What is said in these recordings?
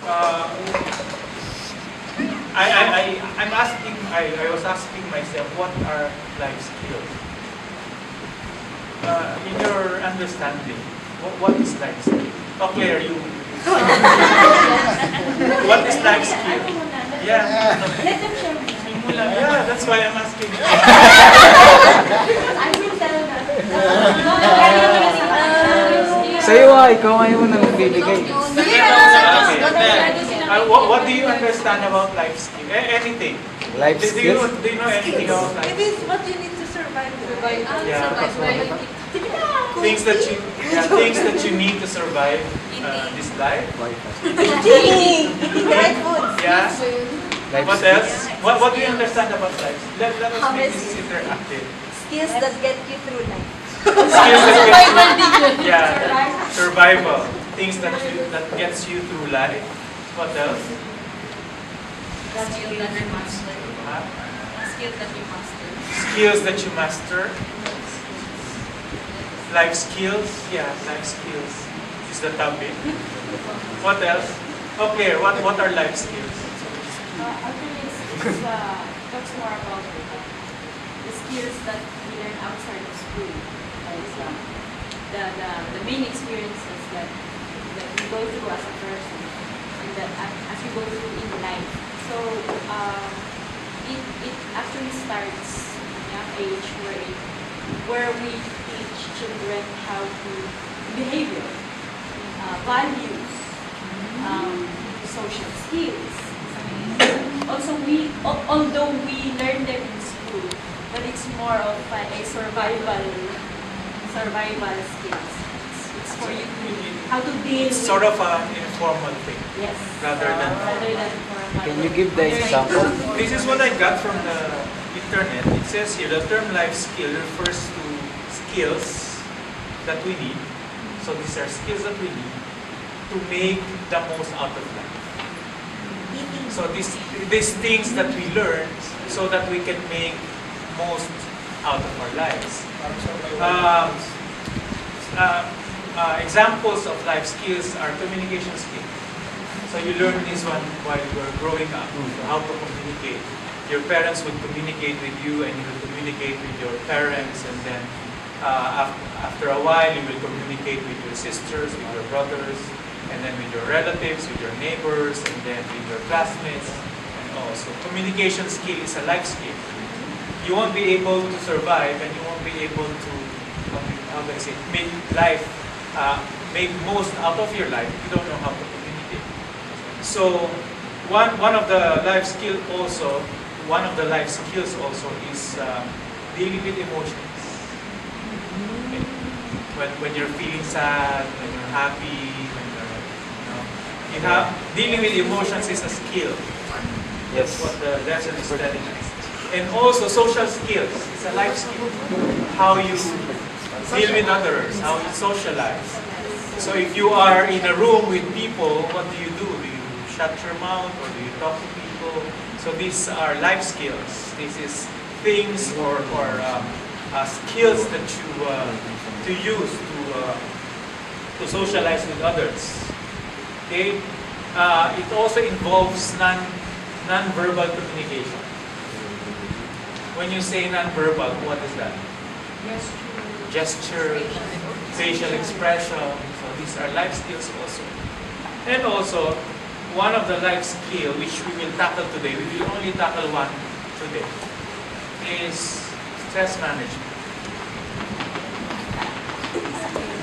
Uh, I was asking myself, what are life skills? In your understanding, what is life skill? Oh, Claire, you. What is life skill? Yeah. Let them share me. Yeah, that's why I'm asking. I will tell them. Sa'yo ikaw ngayon mo na nagbibigay. What do you understand about life skill? Anything. Life Do skills? you know anything about life? It is what you need to survive. Yeah. Things that you need to survive this life. Eating! Right food. Yeah. Life What skills. else? What do you understand about life? Let us make this interactive. Skills that get you through life. Skills that yeah, survival. Things that gets you through life. What else? Skill that you master. Huh? Skill that you master. Skills that you master. Life skills. Yeah, life skills is the topic. What else? Okay, what are life skills? Actually, it's talks more about the skills that we learn outside of school. The main experiences that we go through as a person and that as we go through in life. So it actually starts at a young age where we teach children how to behavior, values, social skills. Also, although we learn them in school, but it's more of a survival skills. It's for you to how to deal. It's sort of an informal thing. Yes. Rather than formal. Can you give the example? This is what I got from the internet. It says here the term life skill refers to skills that we need. So these are skills that we need to make the most out of life. So these things that we learn so that we can make most out of our lives. Examples of life skills are communication skills. So you learn this one while you are growing up, so how to communicate. Your parents would communicate with you and you will communicate with your parents, and then after a while you will communicate with your sisters, with your brothers, and then with your relatives, with your neighbors, and then with your classmates. And also, communication skill is a life skill. You won't be able to survive, and you won't be able to, how do I say, make life, make most out of your life if you don't know how to communicate. So, one of the life skills also is dealing with emotions. Okay. When you're feeling sad, when you're happy, dealing with emotions is a skill. That's what the lesson is telling us. And also social skills. It's a life skill. How you deal with others, how you socialize. So if you are in a room with people, what do? Do you shut your mouth or do you talk to people? So these are life skills. This is things or skills that you to use to socialize with others. Okay? It also involves non-verbal communication. When you say non-verbal, what is that? Gesture, facial expression. So these are life skills also. And also, one of the life skills which we will tackle today, we will only tackle one today, is stress management.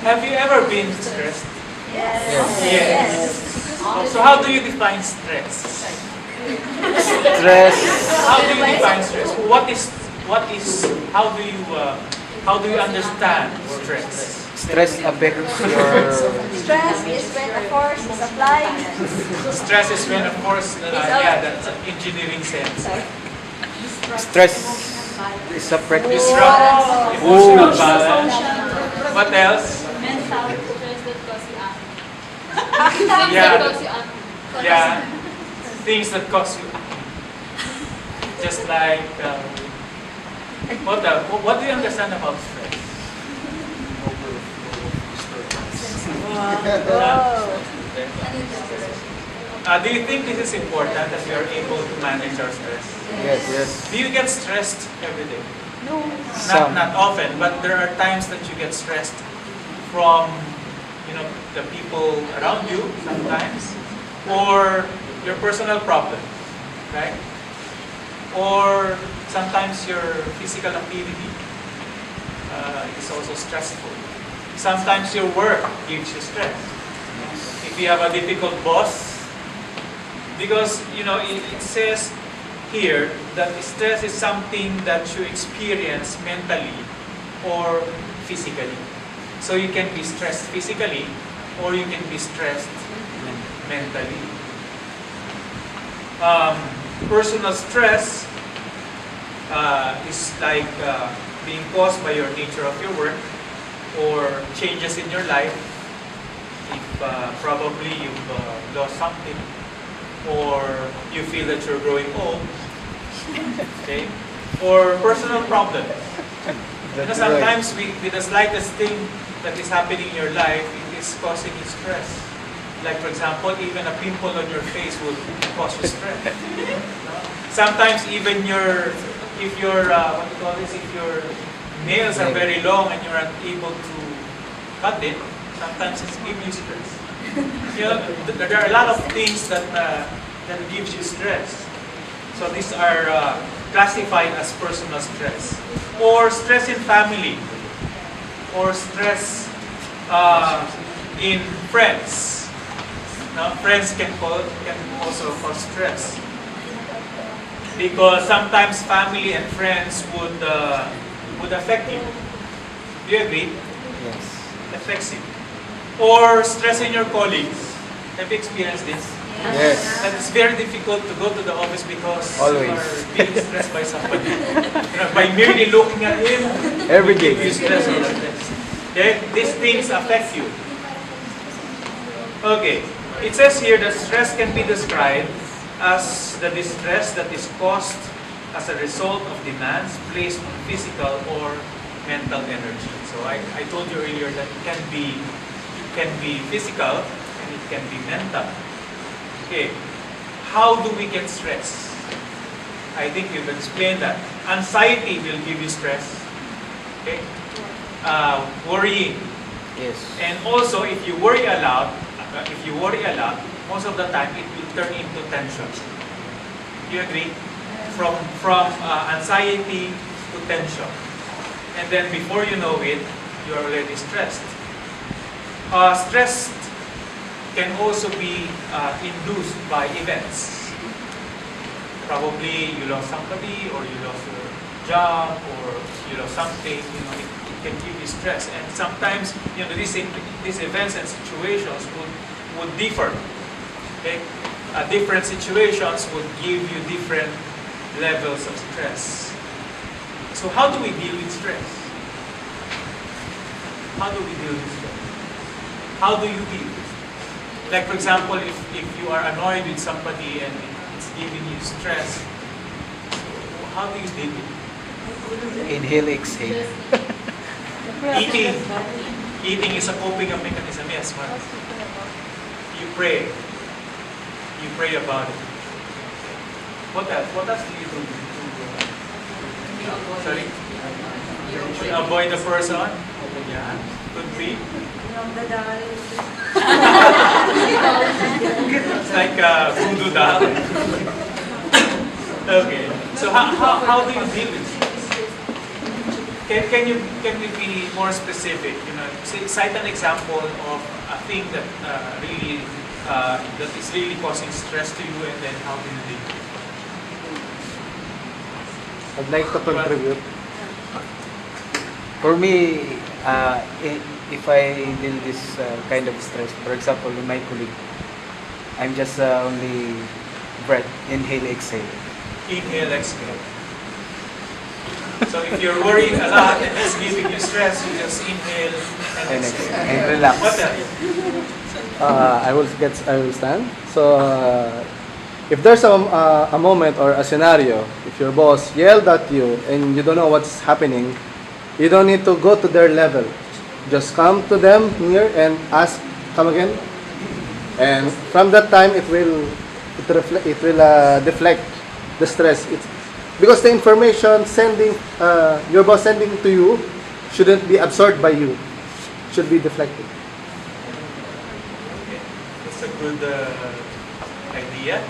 Have you ever been stressed? Yes. So how do you define stress? How do you define stress? How do you understand stress? Stress affects your... Stress is when a force is applied. Stress is when, of course, that's an engineering sense. Stress is a practice. Disrupt emotional balance. What else? Mental stress that cause you angry. Yeah. Things that cause you just like what do you understand about stress? Do you think this is important that we are able to manage our stress? Yes, yes. Do you get stressed every day? Some. Not often, but there are times that you get stressed from, the people around you sometimes, or your personal problem, right? Or sometimes your physical activity is also stressful. Sometimes your work gives you stress. If you have a difficult boss, because it says here that stress is something that you experience mentally or physically. So you can be stressed physically or you can be stressed mentally. Personal stress is like being caused by your nature of your work or changes in your life. If probably you've lost something or you feel that you're growing old, okay? Or personal problems. Sometimes with the slightest thing that is happening in your life, it is causing you stress. Like for example, even a pimple on your face will cause you stress. Sometimes even if your nails are very long and you're unable to cut it, sometimes it's giving you stress. There are a lot of things that gives you stress. So these are classified as personal stress, or stress in family, or stress in friends. Now, friends can also cause stress because sometimes family and friends would affect you. Do you agree? Yes. It affects you. Or stress in your colleagues. Have you experienced this? Yes. That it's very difficult to go to the office because Always. you are being stressed by somebody. By merely looking at him, Every it gives day. you stress or stress. Okay? These things affect you. Okay. It says here that stress can be described as the distress that is caused as a result of demands placed on physical or mental energy. So I told you earlier that it can be physical and it can be mental. Okay, how do we get stress? I think we've explained that. Anxiety will give you stress. Okay, worrying. Yes. And also, if you worry a lot, most of the time it will turn into tension. Do you agree? From anxiety to tension, and then before you know it, you are already stressed. Stress can also be induced by events. Probably you lost somebody, or you lost your job, or you lost something. It can give you stress, and sometimes these events and situations would differ. Okay, different situations would give you different levels of stress. So how do we deal with stress? How do we deal with stress? How do you deal with it? Like for example, if you are annoyed with somebody and it's giving you stress, how do you deal with it? Inhale, exhale. Eating is a coping mechanism, yes, man. You pray. You pray about it. What else? What else do you do? Sorry? To avoid the person? Yeah. Could be. It's like voodoo doll. Okay. So how do you deal with it? Can you be more specific? Cite an example of a thing that that is really causing stress to you, and then how do you deal with it? I'd like to contribute. For me, if I deal this kind of stress, for example, with my colleague, I'm just only breath, inhale, exhale. Inhale, exhale. So if you're worried a lot and it's giving you stress, you just inhale and And exhale. exhale. And relax. What else? I will stand. So if there's a moment or a scenario, if your boss yelled at you and you don't know what's happening, you don't need to go to their level. Just come to them near and ask, come again. And from that time, it will it will deflect the stress. Because the information your boss sending to you shouldn't be absorbed by you, should be deflected. Okay. That's a good idea.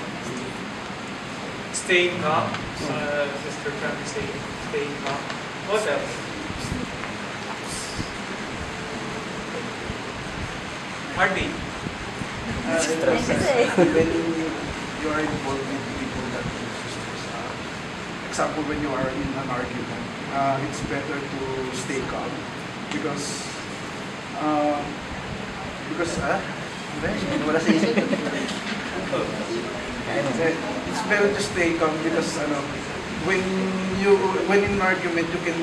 Staying calm. Mr. Trump is saying staying calm. What else? Marty. When you are involved with people that cause stress, example, when you are in an argument, it's better to stay calm because wala sa isip. It's better to stay calm because when in an argument you can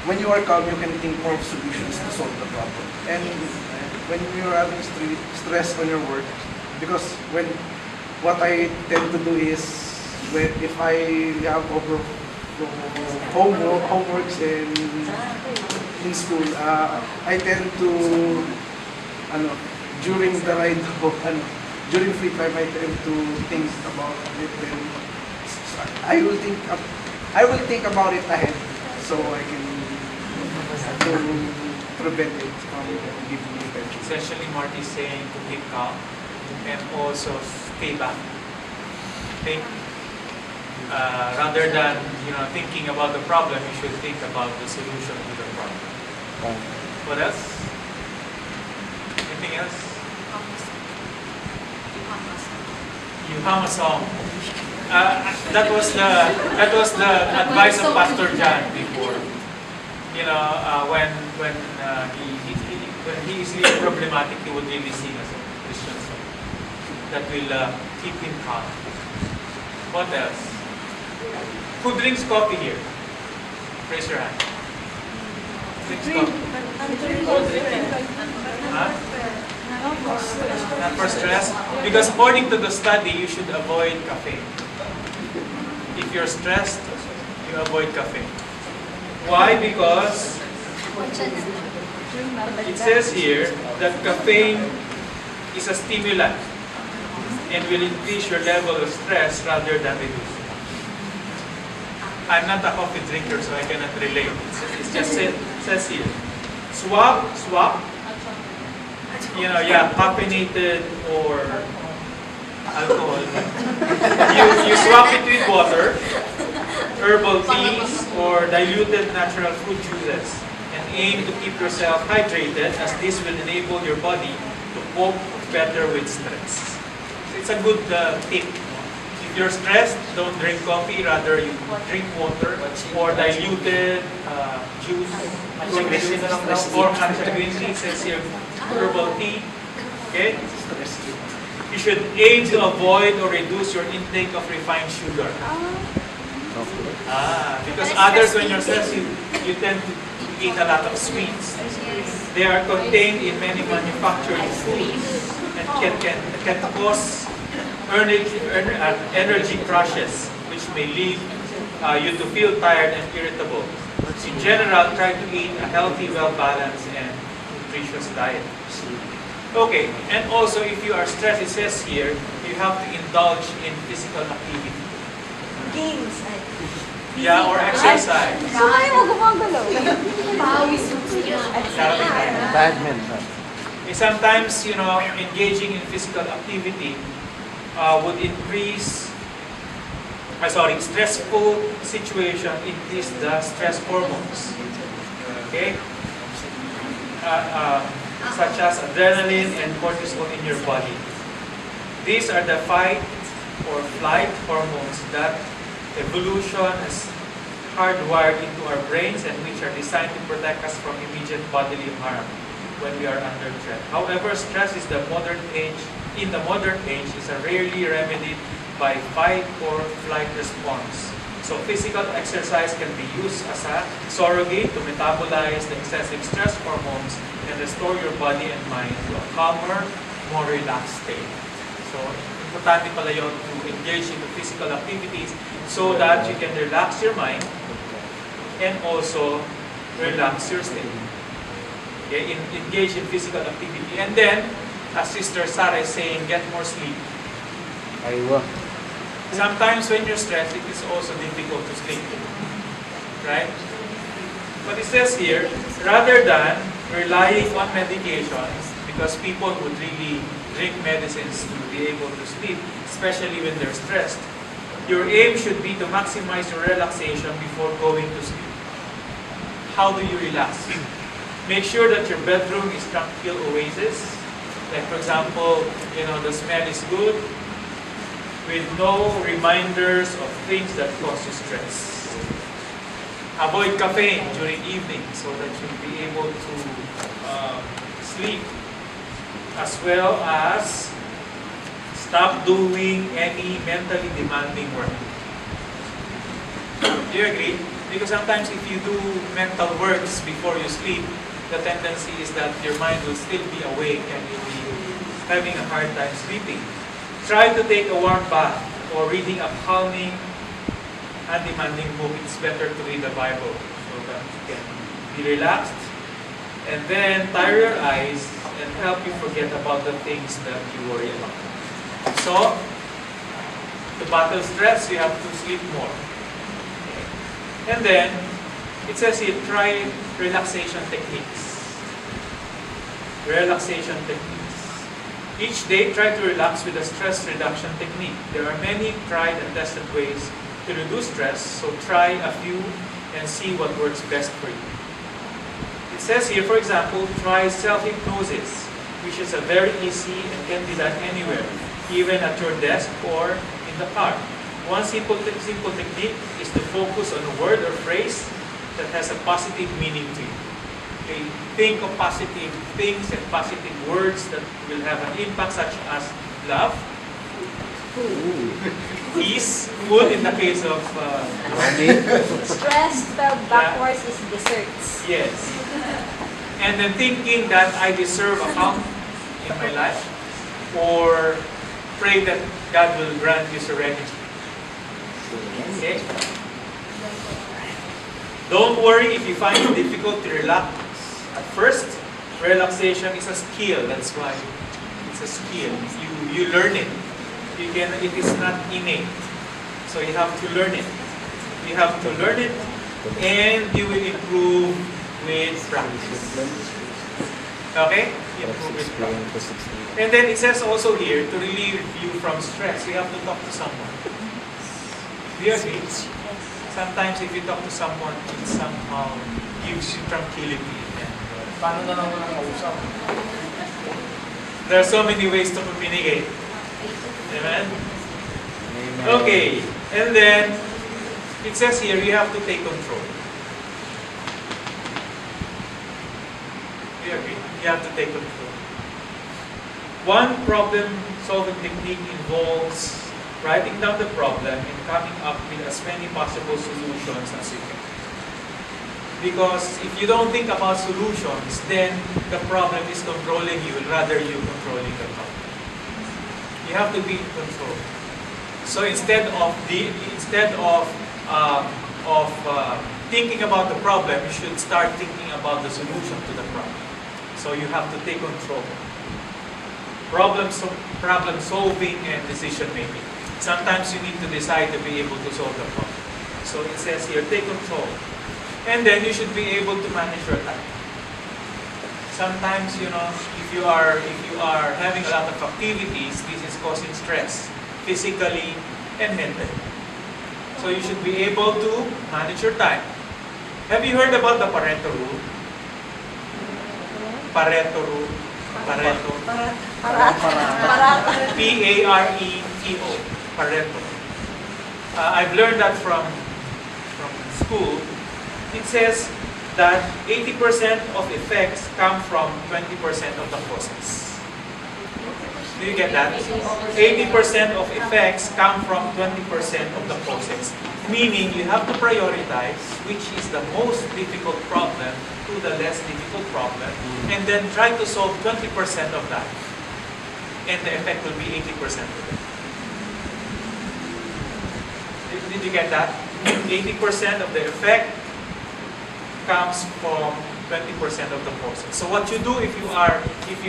when you are calm you can think more of solutions to solve the problem. And when you're having stress on your work, because what I tend to do is if I have homeworks in school, I tend to during the ride during free time I tend to think about it, and I will think about it ahead so I can to prevent it from giving me attention. Essentially, Marty is saying to keep calm and also stay back. Think rather than thinking about the problem, you should think about the solution to the problem. What else? Anything else? You hum a song. That was the advice of Pastor John before. When he is really problematic, he would really sing a Christian song that will keep him calm. What else? Who drinks coffee here? Raise your hand. Drinks coffee. Huh? Not for stress? Because according to the study, you should avoid caffeine. If you're stressed, you avoid caffeine. Why? Because it says here that caffeine is a stimulant and will increase your level of stress rather than reduce it. I'm not a coffee drinker, so I cannot relate. It just says here, swap, caffeinated or alcohol. You swap it with water, herbal teas, or diluted natural fruit juices, and aim to keep yourself hydrated, as this will enable your body to cope better with stress. It's a good tip. If you're stressed, don't drink coffee, rather you drink water or diluted juice, or green tea, says here, herbal tea. Okay? You should aim to avoid or reduce your intake of refined sugar. Because others, when you're stressed, you tend to eat a lot of sweets. They are contained in many manufactured foods and can cause energy crashes, which may lead you to feel tired and irritable. In general, try to eat a healthy, well-balanced, and nutritious diet. Okay, and also if you are stressed, it says here, you have to indulge in physical activity. Games. Yeah, or exercise. Ay, mo gumagalaw. Badminton. Sometimes, engaging in physical activity would increase, stressful situation increase the stress hormones. Okay? Such as adrenaline and cortisol in your body. These are the fight or flight hormones that evolution has hardwired into our brains and which are designed to protect us from immediate bodily harm when we are under threat. However, stress in the modern age is rarely remedied by fight or flight response. So physical exercise can be used as a surrogate to metabolize the excessive stress hormones and restore your body and mind to a calmer, more relaxed state. So importante pala yun to engage in the physical activities so that you can relax your mind and also relax your state. Okay? Engage in physical activity. And then, as Sister Sarah is saying, get more sleep. Aywa. Sometimes when you're stressed, it is also difficult to sleep. Right? But it says here, rather than relying on medications, because people would really drink medicines to be able to sleep, especially when they're stressed, your aim should be to maximize your relaxation before going to sleep. How do you relax? Make sure that your bedroom is tranquil oasis. Like for example, the smell is good, with no reminders of things that cause you stress. Avoid caffeine during evening so that you'll be able to sleep, as well as stop doing any mentally demanding work. Do you agree? Because sometimes if you do mental works before you sleep, the tendency is that your mind will still be awake and you'll be having a hard time sleeping. Try to take a warm bath or reading a calming, undemanding book. It's better to read the Bible so that you can be relaxed. And then tire your eyes and help you forget about the things that you worry about. So, to battle stress, you have to sleep more. And then, it says here, try relaxation techniques. Relaxation techniques. Each day, try to relax with a stress reduction technique. There are many tried and tested ways to reduce stress, so try a few and see what works best for you. It says here, for example, try self-hypnosis, which is a very easy and can be done anywhere, even at your desk or in the car. One simple technique is to focus on a word or phrase that has a positive meaning to you. Okay? Think of positive things and positive words that will have an impact, such as love, peace, food in the case of Stress spelled backwards is desserts. yes. And then thinking that I deserve a count in my life, or pray that God will grant you serenity. Okay? Don't worry if you find it difficult to relax. At first, relaxation is a skill. That's why it's a skill. You learn it. It is not innate. So you have to learn it. You have to learn it, and you will improve with practice. Okay? Improve with practice. And then it says also here, to relieve you from stress, you have to talk to someone. Do you agree? Sometimes if you talk to someone, it somehow gives you tranquility. Paano na lang mo nang mausap? There are so many ways to communicate. Amen? Amen. Okay. And then, it says here, you have to take control. Do you agree? You have to take control. One problem-solving technique involves writing down the problem and coming up with as many possible solutions as you can. Because if you don't think about solutions, then the problem is controlling you rather you controlling the problem. You have to be in control. So instead of thinking about the problem, you should start thinking about the solution to the problem. So you have to take control. Problem solving and decision making. Sometimes you need to decide to be able to solve the problem. So it says here, take control. And then you should be able to manage your time. Sometimes, if you are having a lot of activities, this is causing stress, physically and mentally. So you should be able to manage your time. Have you heard about the Pareto rule? Pareto rule. Pareto. P-A-R-E-T-O. Pareto. I've learned that from school. It says that 80% of effects come from 20% of the causes. Do you get that? 80% of effects come from 20% of the causes. Meaning you have to prioritize which is the most difficult problem to the less difficult problem, and then try to solve 20% of that, and the effect will be 80% of it. Did you get that? 80% of the effect comes from 20% of the process. So what you do if you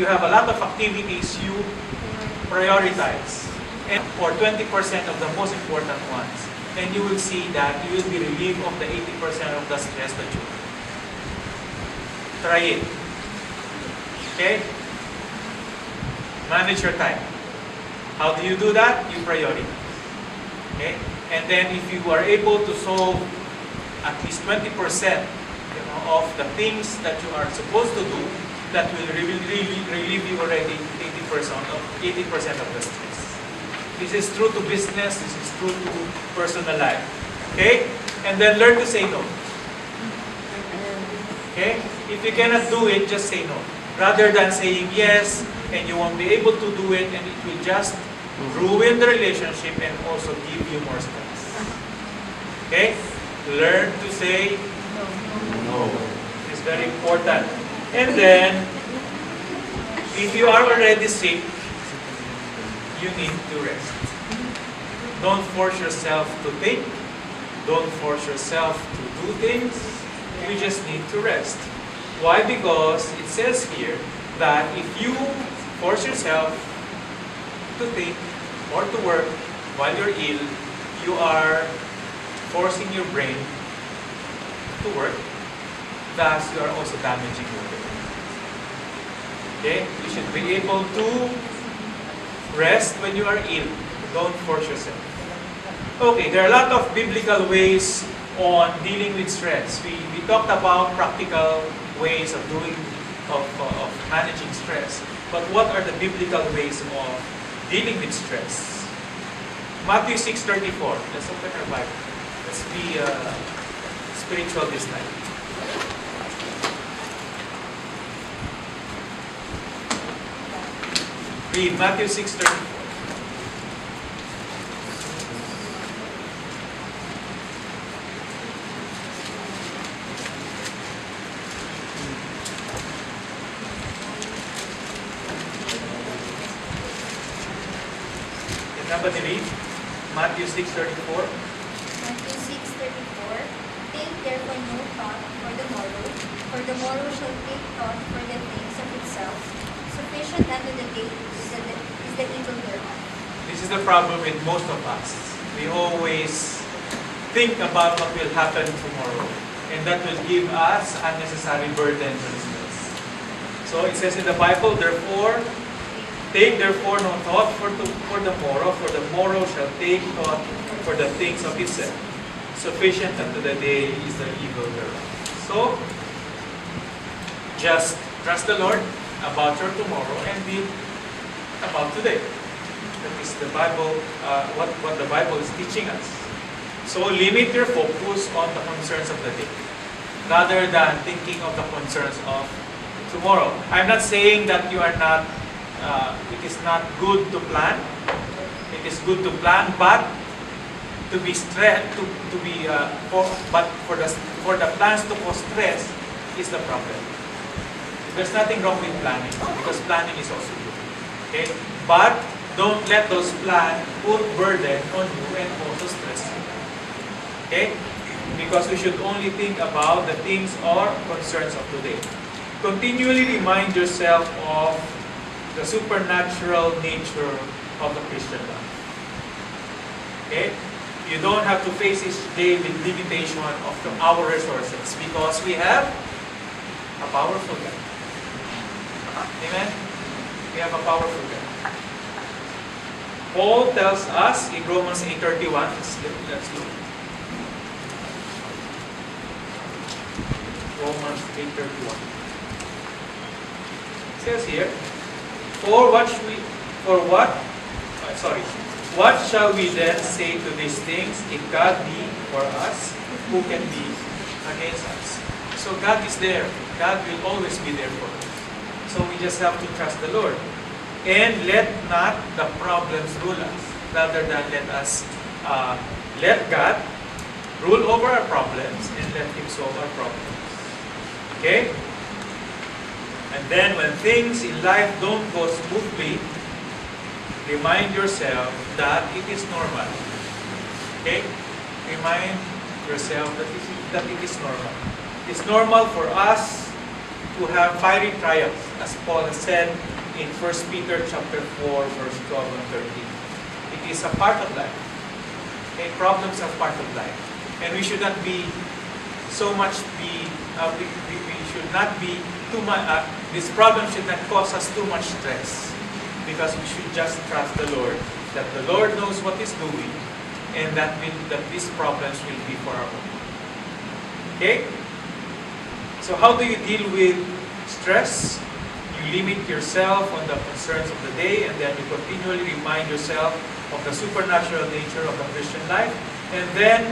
have a lot of activities, you prioritize. and or 20% of the most important ones. And you will see that you will be relieved of the 80% of the stress that you have. Try it. Okay? Manage your time. How do you do that? You prioritize. Okay? And then if you are able to solve at least 20% of the things that you are supposed to do, that will relieve you already 80% of the stress. This is true to business, this is true to personal life. Okay? And then learn to say no. Okay? If you cannot do it, just say no. Rather than saying yes, and you won't be able to do it, and it will just ruin the relationship and also give you more stress. Okay? Learn to say no. It's very important. And then, if you are already sick, you need to rest. Don't force yourself to think. Don't force yourself to do things. You just need to rest. Why? Because it says here that if you force yourself to think or to work while you're ill, you are forcing your brain to work. Thus, you are also damaging your brain. Okay? You should be able to rest when you are ill. Don't force yourself. Okay, there are a lot of biblical ways on dealing with stress. We talked about practical ways of managing stress. But what are the biblical ways of dealing with stress? Matthew 6:34. Let's open our Bible. Let's be spiritual this time. Read Matthew 6:34. Can somebody read? Matthew 6:34. Matthew 6:34. Take therefore no thought for the morrow shall take thought for the things of itself. Sufficient unto the day is the evil thereof. This is the problem with most of us. We always think about what will happen tomorrow, and that will give us unnecessary burden and stress. So it says in the Bible, therefore, take therefore no thought for the morrow shall take thought for the things of itself. Sufficient unto the day is the evil thereof. So, just trust the Lord about your tomorrow and be about today. That is the Bible, what the Bible is teaching us. So limit your focus on the concerns of the day, rather than thinking of the concerns of tomorrow. I'm not saying that you are not. It is not good to plan. It is good to plan, but to be stressed, for the plans to cause stress is the problem. There's nothing wrong with planning, because planning is also good. Okay? But don't let those plans put burden on you and also stress you. Okay? Because we should only think about the things or concerns of today. Continually remind yourself of the supernatural nature of the Christian life. Okay? You don't have to face each day with limitation of our resources, because we have a powerful God. Amen? We have a powerful God. Paul tells us in Romans 8:31, let's look. Romans 8:31. It says here, what shall we then say to these things? If God be for us, who can be against us? So God is there. God will always be there for us. So we just have to trust the Lord. And let not the problems rule us, rather than let us let God rule over our problems and let Him solve our problems. Okay? And then when things in life don't go smoothly, remind yourself that it is normal. Okay? Remind yourself that it is normal. It's normal for us to have fiery trials, as Paul has said in 1 Peter chapter 4, verse 12 and 13. It is a part of life. Okay, problems are part of life. And we should not be so much we should not be too much, this problem should not cause us too much stress. Because we should just trust the Lord, that the Lord knows what He's doing, and that these problems will be for our own. Okay? So how do you deal with stress? You limit yourself on the concerns of the day, and then you continually remind yourself of the supernatural nature of the Christian life. And then,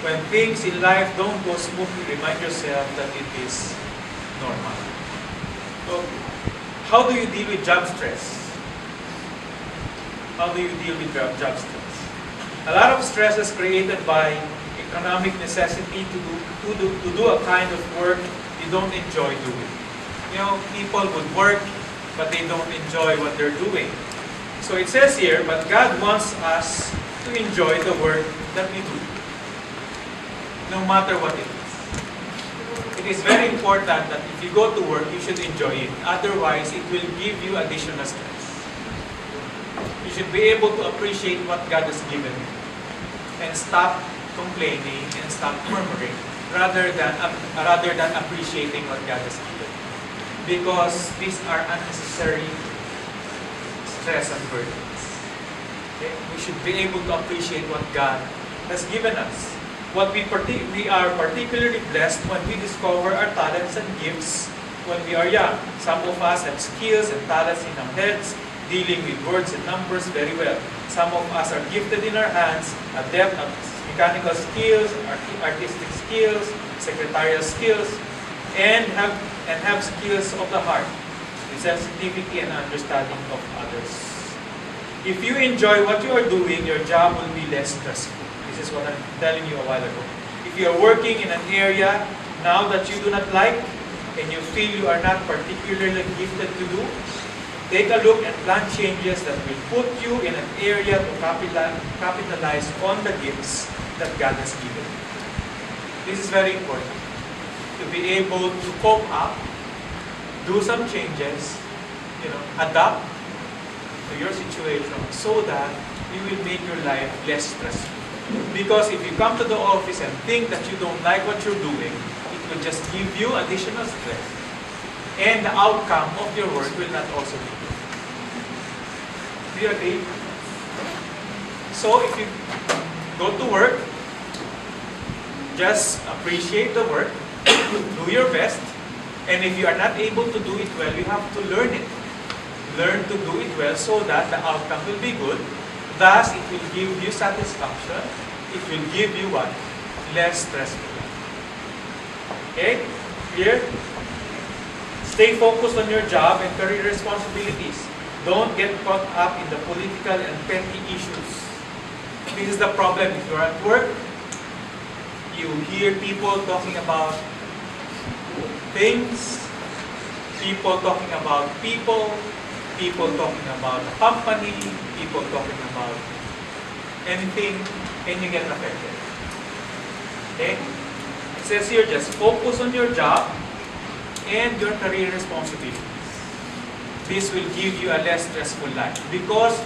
when things in life don't go smoothly, remind yourself that it is normal. So, how do you deal with job stress? How do you deal with job stress? A lot of stress is created by economic necessity to do a kind of work you don't enjoy doing. You know, people would work, but they don't enjoy what they're doing. So it says here, but God wants us to enjoy the work that we do, no matter what it is. It is very important that if you go to work, you should enjoy it. Otherwise, it will give you additional stress. You should be able to appreciate what God has given you and stop complaining and stop murmuring rather than appreciating what God has given you. Because these are unnecessary stress and burdens. Okay? We should be able to appreciate what God has given us. We are particularly blessed when we discover our talents and gifts when we are young. Some of us have skills and talents in our heads, dealing with words and numbers very well. Some of us are gifted in our hands, adept at mechanical skills, artistic skills, secretarial skills, and have skills of the heart, with sensitivity and understanding of others. If you enjoy what you are doing, your job will be less stressful. This is what I'm telling you a while ago. If you are working in an area now that you do not like, and you feel you are not particularly gifted to do, take a look and plan changes that will put you in an area to capitalize on the gifts that God has given you. This is very important. To be able to cope up, do some changes, adapt to your situation so that you will make your life less stressful. Because if you come to the office and think that you don't like what you're doing, it will just give you additional stress. And the outcome of your work will not also be good. Do you agree? So if you go to work, just appreciate the work, do your best, and if you are not able to do it well, you have to learn it. Learn to do it well so that the outcome will be good. Thus, it will give you satisfaction. It will give you what? Less stressful. Okay? Clear? Stay focused on your job and career responsibilities. Don't get caught up in the political and petty issues. This is the problem. If you're at work, you hear people talking about things, people talking about people talking about the company, people talking about anything, and you get affected. Okay? It says here, just focus on your job and your career responsibilities. This will give you a less stressful life because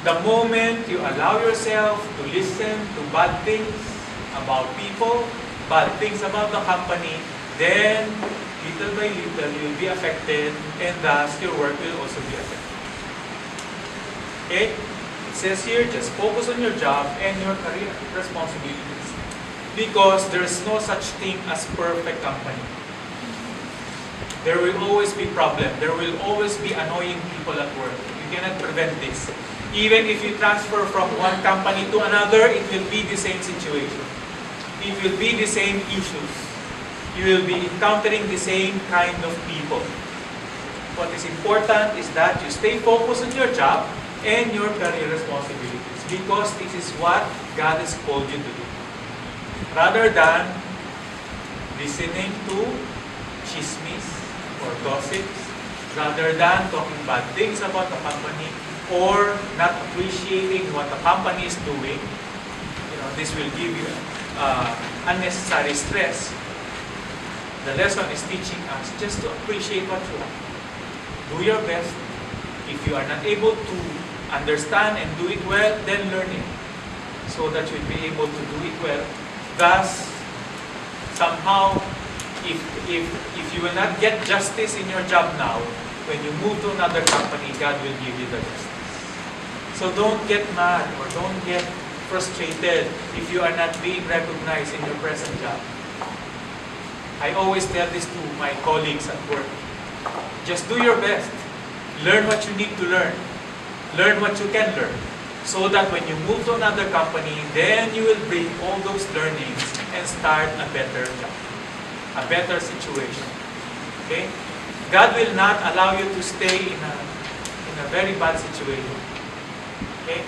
the moment you allow yourself to listen to bad things about people, bad things about the company, then little by little you'll be affected and thus your work will also be affected. Okay? It says here, just focus on your job and your career responsibilities because there's no such thing as perfect company. There will always be problems. There will always be annoying people at work. You cannot prevent this. Even if you transfer from one company to another, it will be the same situation. It will be the same issues. You will be encountering the same kind of people. What is important is that you stay focused on your job and your career responsibilities because this is what God has called you to do. Rather than listening to chismes or gossips, rather than talking bad things about the company or not appreciating what the company is doing, this will give you unnecessary stress. The lesson is teaching us just to appreciate what you have. Do your best. If you are not able to understand and do it well, then learn it so that you'll be able to do it well. Thus, somehow, if you will not get justice in your job now, when you move to another company, God will give you the justice. So don't get mad or don't get frustrated if you are not being recognized in your present job. I always tell this to my colleagues at work. Just do your best. Learn what you need to learn. Learn what you can learn. So that when you move to another company, then you will bring all those learnings and start a better job, a better situation. Okay? God will not allow you to stay in a very bad situation. Okay?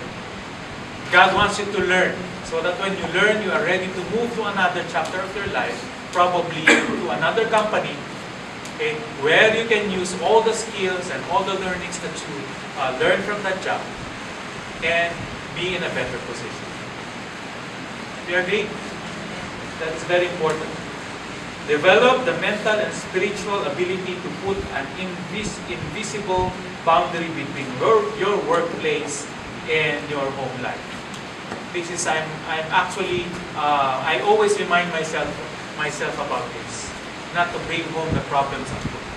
God wants you to learn so that when you learn, you are ready to move to another chapter of your life, probably to another company, okay, where you can use all the skills and all the learnings that you learn from that job and be in a better position. Do you agree? That is very important. Develop the mental and spiritual ability to put an invisible boundary between your workplace and your home life. This is, I'm actually, I always remind myself about this, not to bring home the problems at work.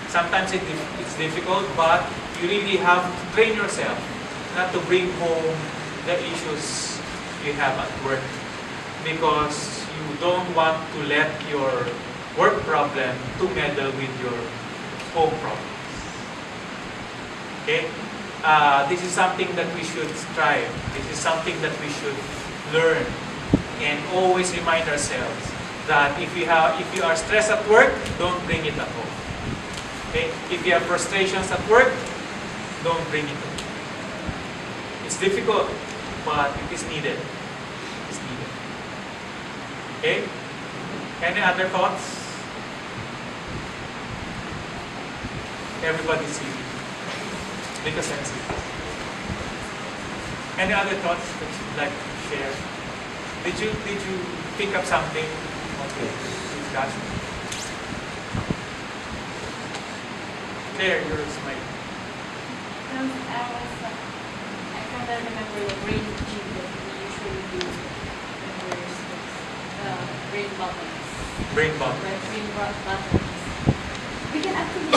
Sometimes it's difficult, but you really have to train yourself not to bring home the issues you have at work, because you don't want to let your work problem to meddle with your home problems. Okay? This is something that we should strive. This is something that we should learn and always remind ourselves that if you are stressed at work, don't bring it at home. Okay? If you have frustrations at work, don't bring it at home. It's difficult, but it is needed. It's needed. Okay? Any other thoughts? Everybody's sleeping. Because I'm sleeping. Any other thoughts that you'd like to share? Did you pick up something? Okay. Discussion. Claire, yours, Mike. I kind of remember the brain gym that we usually do when we're brain buttons. Brain bump. Brain buttons. We can actually.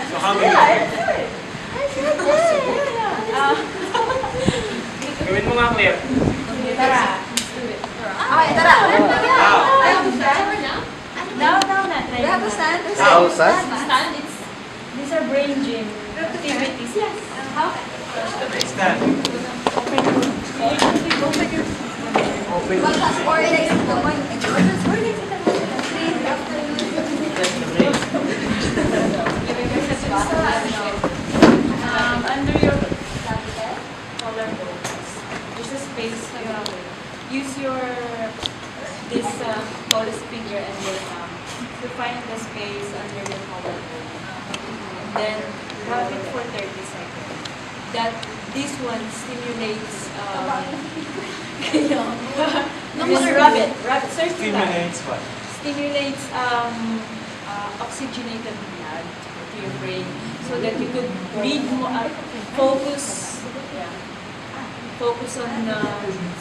So how many? Gawin mo nga, Claire. Tara, let's do it. Okay, tara. Now, na. We have to stand. How, stand? Stand, these are brain gym activities. Yes. How? Stand. Under your collarbone, there's a space. Use this tallest finger and your thumb to find the space under your collarbone. And then rub it for 30 seconds. This one stimulates. Just rub it. Search for that. Stimulates what? Stimulates oxygenated blood to your brain so that you could read more, focus on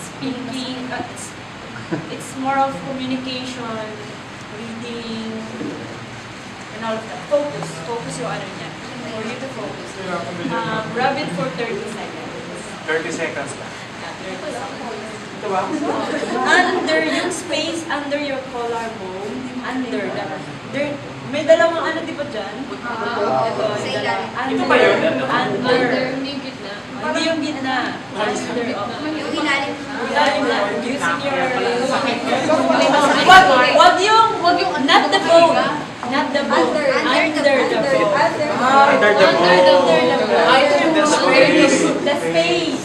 speaking. It's more of communication, reading, and all of that. Focus yung ano niya. For you to focus. Rub it for 30 seconds. 30 seconds lang. Ito ba? Under yung space under your collarbone, may dalawang ano di ba dyan? Ito, Sa ilalim. Ito ba yun? Under. Hindi yung gitna. Under. Yung ilalim. Ilalim na. Using your... Wag yung, not the bone. Not the bone. Under the bone. Under the bone. The space. The space.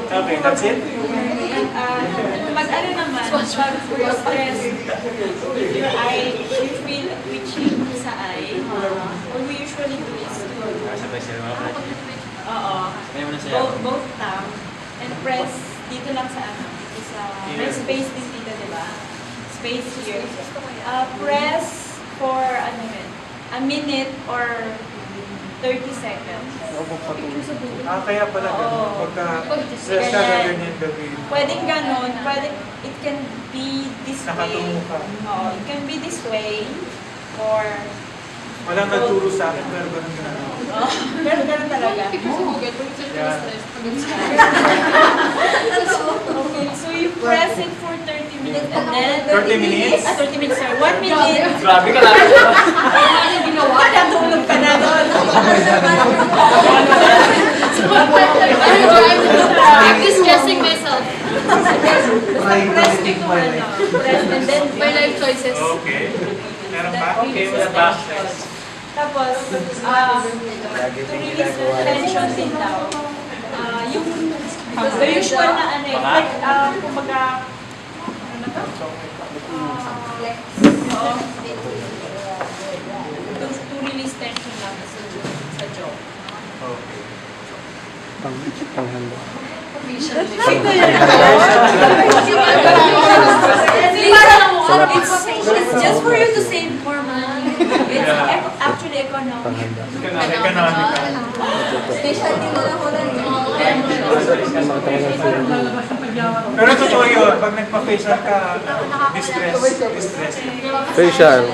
Okay, that's it? Pag ano naman, pag you're stressed, your eye, you feel itching sa eye, what we usually do is both thumb and press dito lang sa ano, may space din dito, di ba? Space here. Press for a minute or 30 seconds. Kaya pala ganun. Oo. Pagka-stress ka, ganyan gagawin. Pwedeng ganon, it can be this way. Nakatungo ka. Oo, it can be this way, or, Walang nagturo sa akin, pero ganun na. pero ganon talaga. Yeah. Okay, so you press it for 30 minutes and then 30 minutes? 30 minutes, sorry. 1 minute. Grabe ka lang. Natulog ka na doon. I'm distressing myself. Basta press mo to press and then My life choices. Okay. Meron pa? Okay, wala pa. Tapos, to release the tension din daw. Yung the usual na ano eh, like, kumbaga, ano na to? Oo. To release tension lang sa jaw. Okay. Panghanda. It's just for you to save more money. It's actually economic. Panghanda. Economical. Specialty mo lang ko lang. Pero totoo yun, pag nagpa-facial ka, distress. Facial.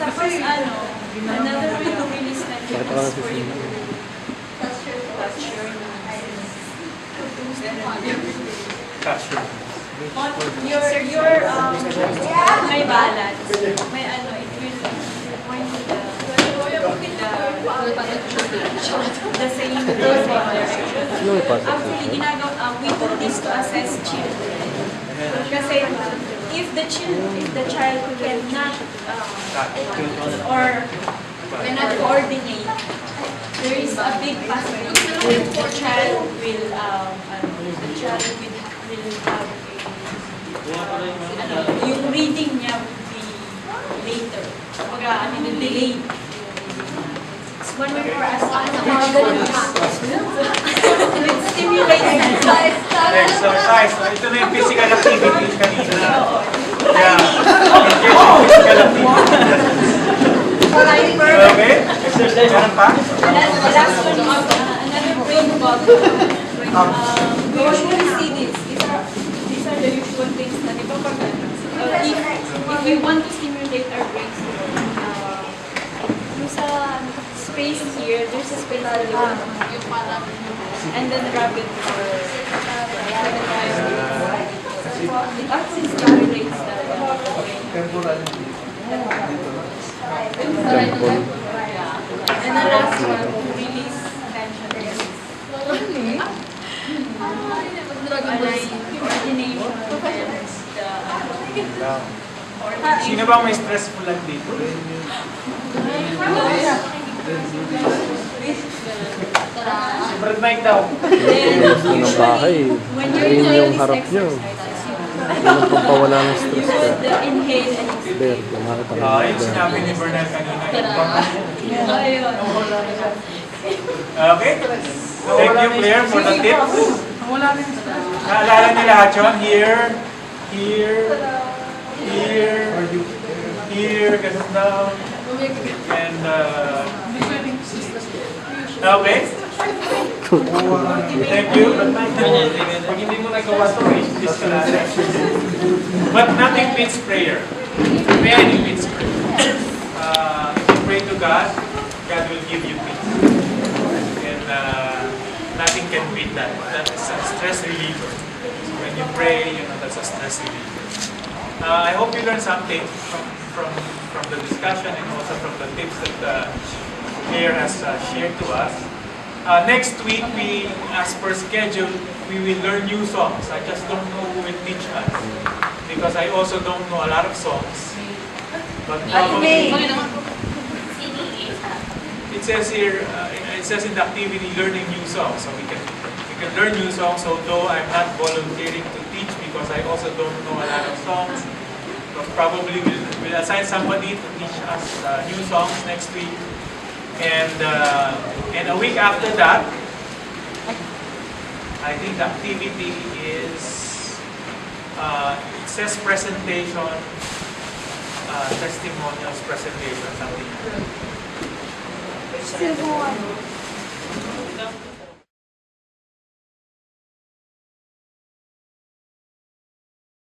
Tapos another way to release tension is for you to touch your nose. Touch your On your may balance. May it will point to the same direction. Actually, we do this to assess children. Kasi if the child cannot or cannot coordinate, there is a big possibility the child will have yung reading niya would be later. Kumbaga, delayed. One way for us it stimulates exercise. So, ito na yung physical activity kanina. Yeah. Physical activity. Okay? Exercise. Meron pa? The last one is another brain bubble. We usually see this. These are the usual things na di ba pag if we want to stimulate our brains, yung sa space here, there's a space and then rub it for 7 times. It actually stimulates the brain. And the last one, release tension. Coordination and Sino ba may stressful lang dito? Brad Mike daw. Gusto ng bahay. when you're Ayun doing yung this harap nyo. exercise, Yun ang pampawala ng you stress would ka. inhale and exhale. There, kumakita mo. Yung sinabi ni Bernal kanina. Ayun. Okay? Thank you, Claire, for the tips. Naalala niyo lahat yun? Here, ganun daw. And, okay? Thank you. Pag hindi mo nagawa ito, this ka natin. But nothing beats prayer. Nothing beats prayer. If you pray to God, God will give you peace. And nothing can beat that. That is a stress reliever. So when you pray, that's a stress reliever. I hope you learned something from the discussion and also from the tips that Claire has shared to us. Next week, as per schedule, we will learn new songs. I just don't know who will teach us because I also don't know a lot of songs. But probably, it says here, it says in the activity, learning new songs. So we can learn new songs, although I'm not volunteering to teach because I also don't know a lot of songs. But probably we'll assign somebody to teach us new songs next week. And a week after that, I think the activity is, it says presentation, testimonials, presentation, something. Silver one.